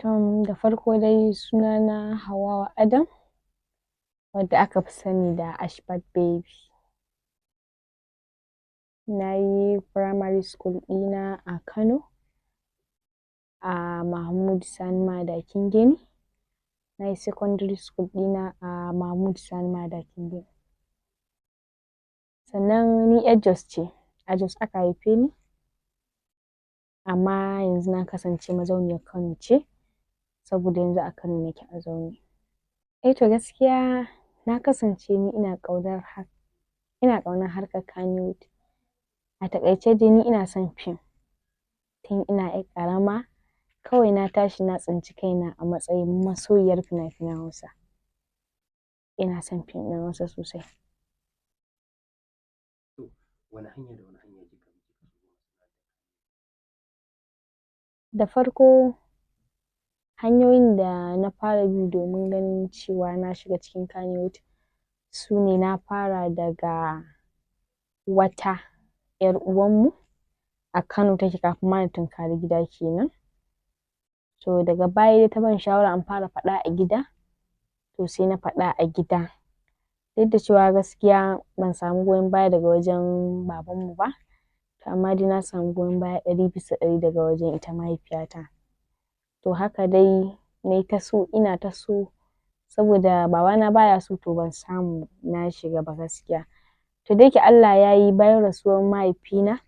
Da farko dai sunana Hauwa Adam, wadda aka fi sani da Ashfat Baby. Na yi primary school ɗina a Kano, a Mahmud Sani Madakin Gini. Na yi secondary school ɗina a Mahmud Sani Madakin Gini. Sannan ni 'yar Jos ce, a Jos aka haife ni, amma yanzu na kasance mazauniyar Kano ce, saboda yanzu a Kano nake a zaune. To gaskiya na kasance ni ina ƙaunar harkar Kannywood. A taƙaice dai ni ina son fim tun ina 'yar ƙarama. Kawai na tashi na tsinci kaina a matsayin masoyiyar fina-finan Hausa. Ina son fim ɗin Hausa sosai. Wani hanya da wani hanya kika bi? Da farko, hanyoyin da na fara bi domin ganin cewa na shiga cikin Kannywood su ne: na fara daga wata 'yar uwanmu a Kano take, kafin ma na tunkari gida kenan. To daga baya dai ta ban shawara in fara faɗa a gida, to sai na faɗa a gida. Duk da cewa gaskiya ban samu goyon baya daga wajen babanmu ba, amma dai na samu goyon baya 100% daga wajen ita mahaifiyata. To haka dai nayi ta so, ina ta so, saboda babana baya so, to ban samu na shiga ba gaskiya. To da yake Allah ya yi, bayan rasuwar mahaifina,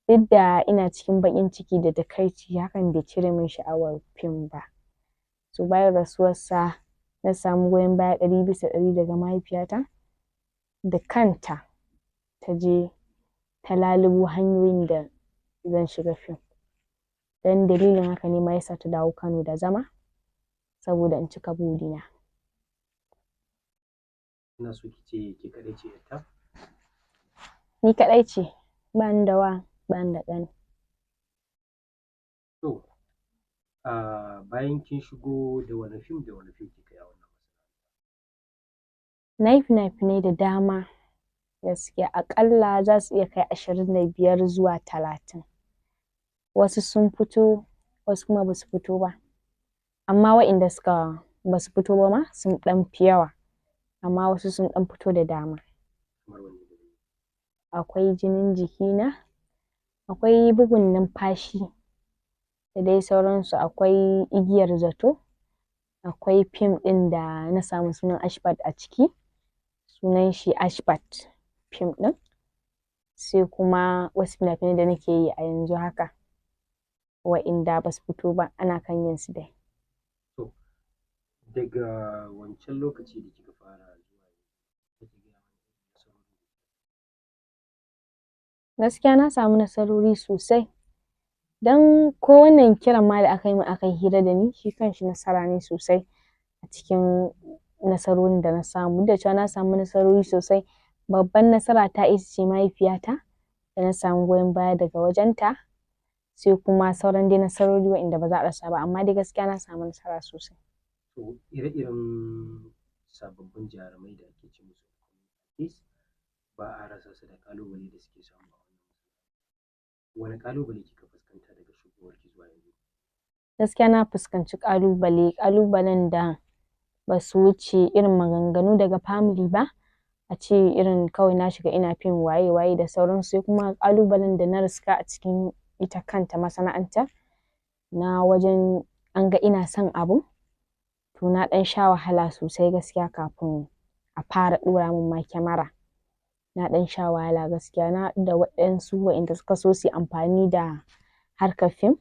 duk da ina cikin baƙin ciki da takaici, hakan bai cire min sha'awar fim ba. To bayan rasuwarsa na samu goyon baya 100% daga mahaifiyata, da kanta ta je ta lalubo hanyoyin da zan shiga fim. Dan dalilin haka ne ma yasa ta dawo Kano da zama, saboda in cika burina. Ina so ki ce ke kaɗai ce 'yarta? Ni kaɗai ce, ba ni da wa, ba ni da ƙani. To, bayan kin shigo, da wani fim kika yi a wannan masana'anta? Na yi fina-finai da dama gaskiya, aƙalla za su iya kai 25 zuwa 30. Wasu sun fito, wasu kuma ba su fito ba. Amma waɗanda ba su fito ba ma sun ɗan fi yawa, amma wasu sun ɗan fito da dama. Kamar wanne da wanne? Akwai Jinin Jikina, akwai Bugun Numfashi, da dai sauransu. Akwai Igiyar Zato, akwai fim ɗin da na samu sunan Ashfat a ciki, sunan shi Ashfat fim ɗin. Sai kuma wasu fina-finai da nake yi a yanzu haka, waɗanda ba su fito ba, ana kan yin su dai. To, daga wancan lokaci da kika fara zuwa yanzu, Gaskiya na samu nasarori sosai. Don ko wannan kiran ma da aka yi min aka yi hira da ni, shi kanshi nasara ne sosai a cikin nasarorin da na samu. Duk da cewa na samu nasarori sosai, babban nasara ta ita ce mahaifiyata, da na samu goyon baya daga wajenta, sai kuma sauran dai nasarori waɗanda ba za a rasa ba, amma dai gaskiya na samu nasara sosai. to ire-iren sababbin jarumai da ake ce musu artist, ba a rasa su da ƙalubale da suke samu a wannan masana'anta. Wani ƙalubale kika fuskanta daga shigowarki zuwa yanzu? Gaskiya na fuskanci ƙalubalen da ba su wuce irin maganganu daga family ba, a ce irin kawai na shiga ina fim waye da sauransu. Sai kuma ƙalubalen da na riska a cikin ita kanta masana'antar, na wajen an ga ina son abu, to na ɗan sha wahala sosai gaskiya kafin a fara ɗora min ma kyamara. Na ɗan sha wahala gaskiya, na haɗu da waɗansu waɗanda suka so su yi amfani da harkar fim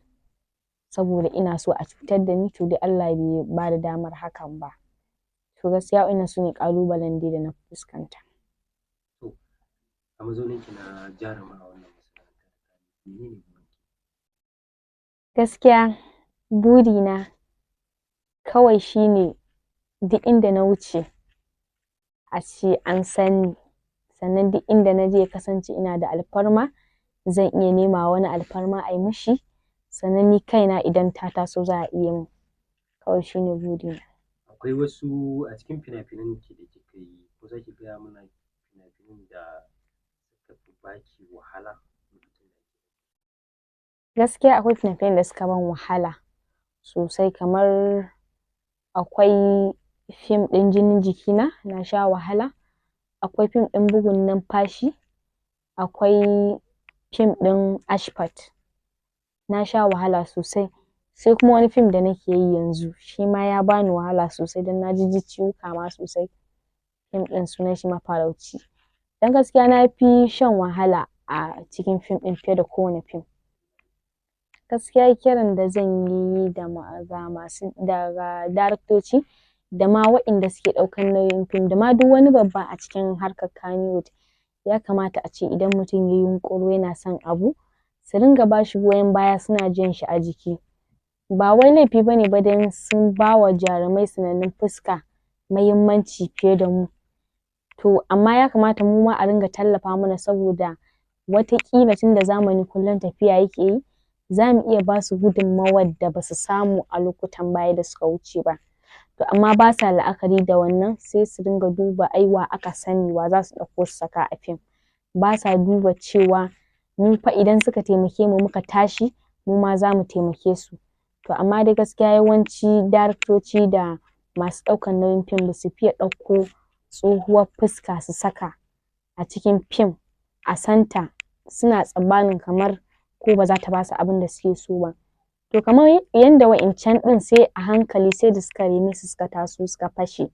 saboda ina so a cutar da ni, to dai Allah bai ba da damar hakan ba. To gaskiya waɗannan su ne ƙalubalen dai da na fuskanta. To, a mazauninki na jaruma a wannan masana'anta, menene burinki? Gaskiya burina kawai shine duk inda na wuce a ce an san ni, sannan duk inda na je ya kasance ina da alfarma, zan iya nema wani alfarma a yi mishi, sannan ni kaina idan ta taso za a iya min. Kawai shi ne burina. Akwai wasu a cikin fina-finan ki da kika yi, ko za ki gaya mana fina-finan da suka fi baki wahala lokacin da ake yi? Gaskiya akwai fina-finan da suka ban wahala, sosai, kamar akwai fim ɗin jinin jikina na sha wahala, akwai fim ɗin bugun numfashi, akwai fim ɗin Ashfat na sha wahala sosai. Sai kuma wani fim da nake yi yanzu shi ma ya bani wahala sosai don na ji ciwuka ma sosai. Fim ɗin sunan shi Mafarauci. Don gaskiya na fi shan wahala a cikin fim ɗin fiye da kowane fim. Gaskiya kiran da zan yi daga daraktoci da ma waɗanda suke ɗaukar nauyin fim da ma duk wani babba a cikin harkar Kannywood, ya kamata a ce idan mutum ya yi yunƙuro yana son abu, su ringa ba shi goyon baya suna jan shi a jiki. Ba wai laifi ba ne ba don sun ba wa jarumai sanannun fuska muhimmanci fiye da mu. To amma ya kamata mu ma a ringa tallafa mana saboda wataƙila tunda zamani kullum tafiya yake yi, za mu iya ba su gudunmawar da ba su samu a lokutan baya da suka wuce ba. To amma ba sa la'akari da wannan, sai su dinga duba ai wa aka sani wa za su ɗauko su saka a fim. Ba sa duba cewa mu fa idan suka taimake mu muka tashi, mu ma za mu taimake su. To amma dai gaskiya yawanci daraktoci da masu ɗaukar nauyin fim ba su fiye ɗauko tsohuwar fuska su saka a cikin fim a santa suna tsammanin kamar ko ba za ta ba su abin da suke so ba. To kamar yanda wa'incan ɗin sai a hankali sai da suka rene su suka taso suka fashe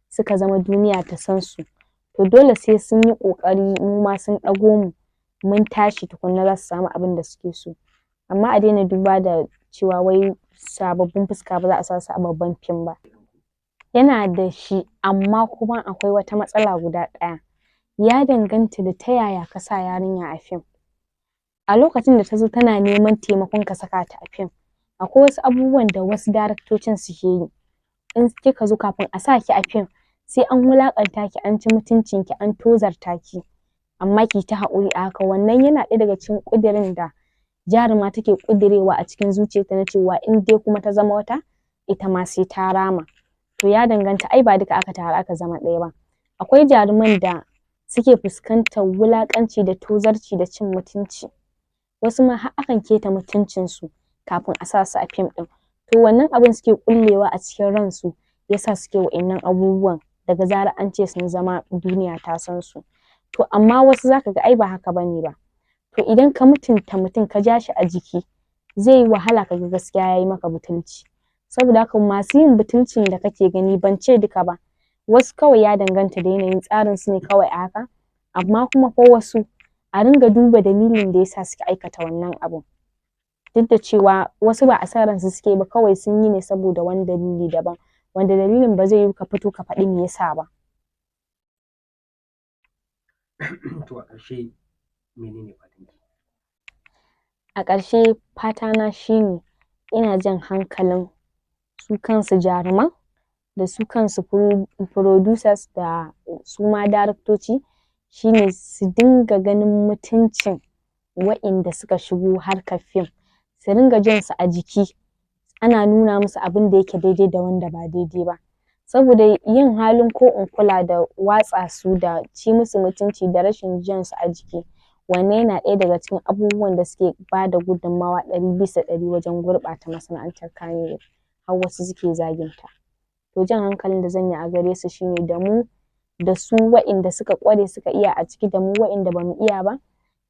suka zama duniya ta san su. To dole sai sun yi ƙoƙari mu ma sun ɗago mu mun tashi tukunna za su samu abin da suke so. Amma a daina duba da cewa wai sababbin fuska ba za a sa su a babban fim ba. Yana da shi, amma kuma akwai wata matsala guda ɗaya. Ya danganta da ta yaya ka sa yarinya a fim. A lokacin da ta zo tana neman taimakon ka saka ta a fim, akwai wasu abubuwan da wasu daraktocin suke yi. In kika zo kafin a sa ki a fim, sai an wulaƙanta ki, an ci mutuncin ki, an tozarta ki, amma ki ta haƙuri a haka. Wannan yana ɗaya daga cikin ƙudurin da jaruma take ƙudurewa a cikin zuciyarta na cewa in dai kuma ta zama wata, ita ma sai ta rama. To ya danganta, ai ba duka aka taru aka zama ɗaya ba. Akwai jaruman da suke fuskantar wulaƙanci da tozarci da cin mutunci. Wasu ma har akan keta mutuncinsu kafin a sa su a fim ɗin. To wannan abin suke ƙullewa a cikin ransu yasa suke wa'innan abubuwan daga zarar an ce sun zama duniya ta san su. To amma wasu za ka ga ai ba haka ba ne ba. To idan ka mutunta mutum ka ja shi a jiki, zai yi wahala ka ga gaskiya ya yi maka butulci. Saboda haka masu yin butulcin da kake gani ban ce duka ba. Wasu kawai ya danganta da yanayin tsarin su ne kawai a haka. Amma kuma fa wasu a ringa duba dalilin da yasa suke aikata wannan abun. Duk da cewa wasu ba a san ransu suke ba, kawai sun yi ne saboda wani dalili daban, wanda dalilin ba zai yiwu ka fito ka faɗi me yasa ba. To a ƙarshe menene fatanki? A ƙarshe fatana shine ina jan hankalin su kansu jaruman da su kansu producers da su ma daraktoci, shine su dinga ganin mutuncin wa'inda suka shigo harkar fim, su ringa jan su a jiki, ana nuna musu abin da yake daidai da wanda ba daidai ba. Saboda yin halin ko in kula da watsa su da ci musu mutunci da rashin jan su a jiki, wannan yana ɗaya daga cikin abubuwan da suke ba da gudunmawa 100% wajen gurɓata masana'antar Kannywood, har wasu suke zagin ta. To jan hankalin da zan yi a gare su shine da mu da su wa'inda suka ƙware suka iya a ciki da mu wa'inda ba mu iya ba,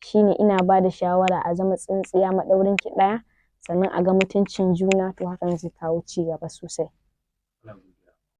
shine ina ba da shawara a zama tsintsiya maɗaurin ki ɗaya, sannan a ga mutuncin juna, to hakan zai kawo ci gaba sosai.